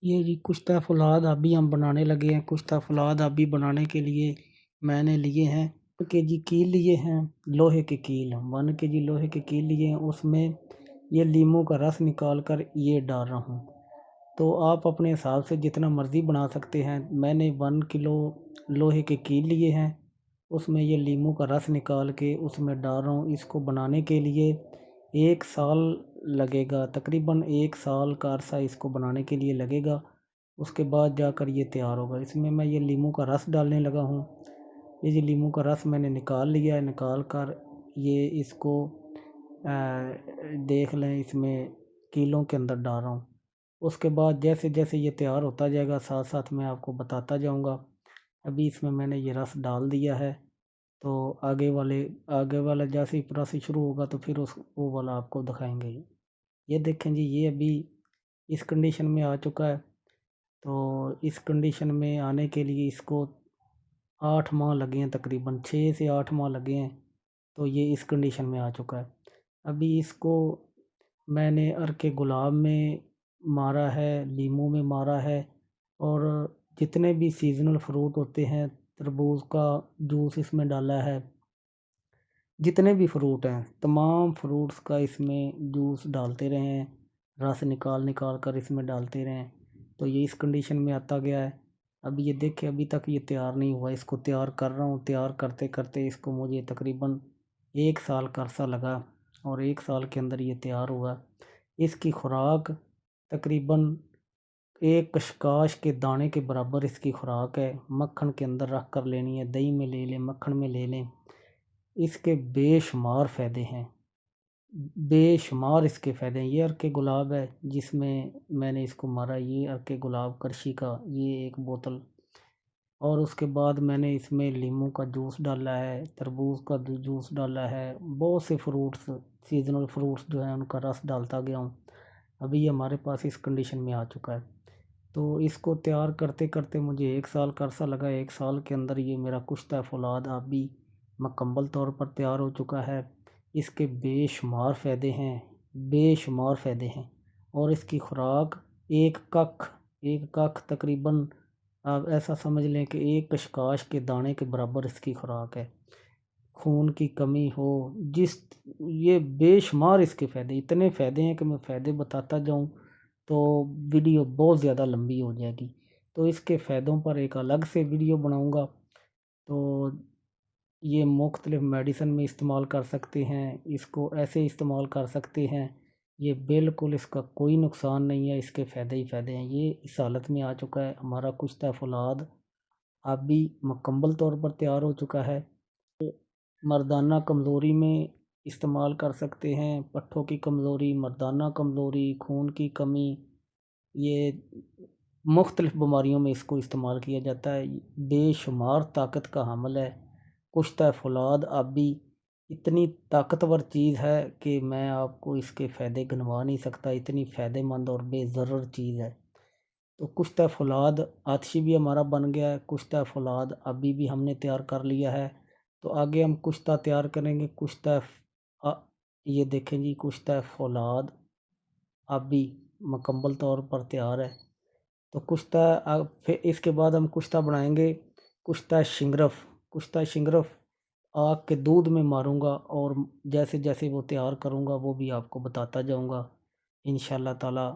ये जी कुश्ता फौलाद अभी हम बनाने लगे हैं। कुश्ता फौलाद अभी बनाने के लिए मैंने लिए हैं 1 केजी कील लिए हैं, लोहे के कील 1 केजी लोहे के कील लिए हैं। उसमें ये लीमू का रस निकाल कर ये डाल रहा हूँ। तो आप अपने हिसाब से जितना मर्ज़ी बना सकते हैं। मैंने 1 किलो लोहे के कील लिए हैं, उसमें ये लीमू का रस निकाल के उसमें डाल रहा हूँ। इसको बनाने के लिए 1 साल लगेगा, तकरीबन 1 साल का अरसा इसको बनाने के लिए लगेगा। उसके बाद जाकर ये तैयार होगा। इसमें मैं ये लीमू का रस डालने लगा हूँ। ये जो लीमू का रस मैंने निकाल लिया है, निकाल कर ये इसको देख लें, इसमें कीलों के अंदर डाल रहा हूँ। उसके बाद जैसे जैसे ये तैयार होता जाएगा साथ साथ मैं आपको बताता जाऊँगा। अभी इसमें मैंने ये रस डाल दिया है, तो आगे वाला जैसे ही प्रोसेस शुरू होगा तो फिर उस वो वाला आपको दिखाएंगे। ये देखें जी, ये अभी इस कंडीशन में आ चुका है। तो इस कंडीशन में आने के लिए इसको 8 माह लगे हैं, तकरीबन 6 से 8 माह लगे हैं। तो ये इस कंडीशन में आ चुका है। अभी इसको मैंने अर्के गुलाब में मारा है, लीमू में मारा है, और जितने भी सीज़नल फ्रूट होते हैं, तरबूज का जूस इसमें डाला है। जितने भी फ्रूट हैं, तमाम फ्रूट्स का इसमें जूस डालते रहे हैं, रस निकाल निकाल कर इसमें डालते रहे हैं। तो ये इस कंडीशन में आता गया है। अभी ये देखें, अभी तक ये तैयार नहीं हुआ। इसको तैयार कर रहा हूँ। तैयार करते करते इसको मुझे तकरीबन 1 साल का अरसा लगा, और 1 साल के अंदर ये तैयार हुआ। इसकी खुराक तकरीबन एक कशकाश के दाने के बराबर इसकी खुराक है। मक्खन के अंदर रख कर लेनी है, दही में ले लें, मक्खन में ले लें। इसके बेशुमार फ़ायदे हैं, बेशुमार इसके फ़ायदे हैं। ये अर्के गुलाब है जिसमें मैंने इसको मारा, ये अर्के गुलाब कृषि का ये एक बोतल। और उसके बाद मैंने इसमें लीमू का जूस डाला है, तरबूज का जूस डाला है, बहुत से फ्रूट्स, सीजनल फ्रूट्स जो हैं उनका रस डालता गया हूँ। अभी ये हमारे पास इस कंडीशन में आ चुका है। तो इसको तैयार करते करते मुझे 1 साल का अरसा लगा। 1 साल के अंदर ये मेरा कुश्ता फौलाद अभी मुकम्मल तौर पर तैयार हो चुका है। इसके बेशुमार फ़ायदे हैं, बेशुमार फ़ायदे हैं। और इसकी खुराक एक कख तकरीबन, आप ऐसा समझ लें कि एक कशकाश के दाने के बराबर इसकी खुराक है। खून की कमी हो, जिस ये बेशुमार इसके फ़ायदे, इतने फ़ायदे हैं कि मैं फ़ायदे बताता जाऊँ तो वीडियो बहुत ज़्यादा लंबी हो जाएगी। तो इसके फ़ायदों पर एक अलग से वीडियो बनाऊँगा। तो ये मुख्तलिफ़ मेडिसिन में इस्तेमाल कर सकते हैं, इसको ऐसे इस्तेमाल कर सकते हैं। ये बिल्कुल, इसका कोई नुकसान नहीं है, इसके फ़ायदे ही फ़ायदे हैं। ये इस हालत में आ चुका है हमारा कुश्ता फौलाद, अभी मुकम्मल तौर पर तैयार हो चुका है। मर्दाना कमज़ोरी में इस्तेमाल कर सकते हैं, पट्ठों की कमज़ोरी, मर्दाना कमज़ोरी, खून की कमी, ये मुख्तलिफ़ बीमारियों में इसको इस्तेमाल किया जाता है। बेशुमार ताकत का हामिल है कुश्ता फौलाद। अभी इतनी ताकतवर चीज़ है कि मैं आपको इसके फ़ायदे गिनवा नहीं सकता, इतनी फ़ायदेमंद और बेज़र्र चीज़ है। तो कुश्ता फौलाद आतिशी भी हमारा बन गया है, कुश्ता फौलाद अभी भी हमने तैयार कर लिया है। तो आगे हम कुश्ता तैयार करेंगे। अ, ये देखें जी, कुश्ता फौलाद अभी मुकम्मल तौर पर तैयार है। तो कुश्ता फिर इसके बाद हम कुश्ता बनाएंगे, कुश्ता शिंगरफ। कुश्ता शिंगरफ आग के दूध में मारूंगा, और जैसे जैसे वो तैयार करूंगा वो भी आपको बताता जाऊंगा इंशाल्लाह ताला।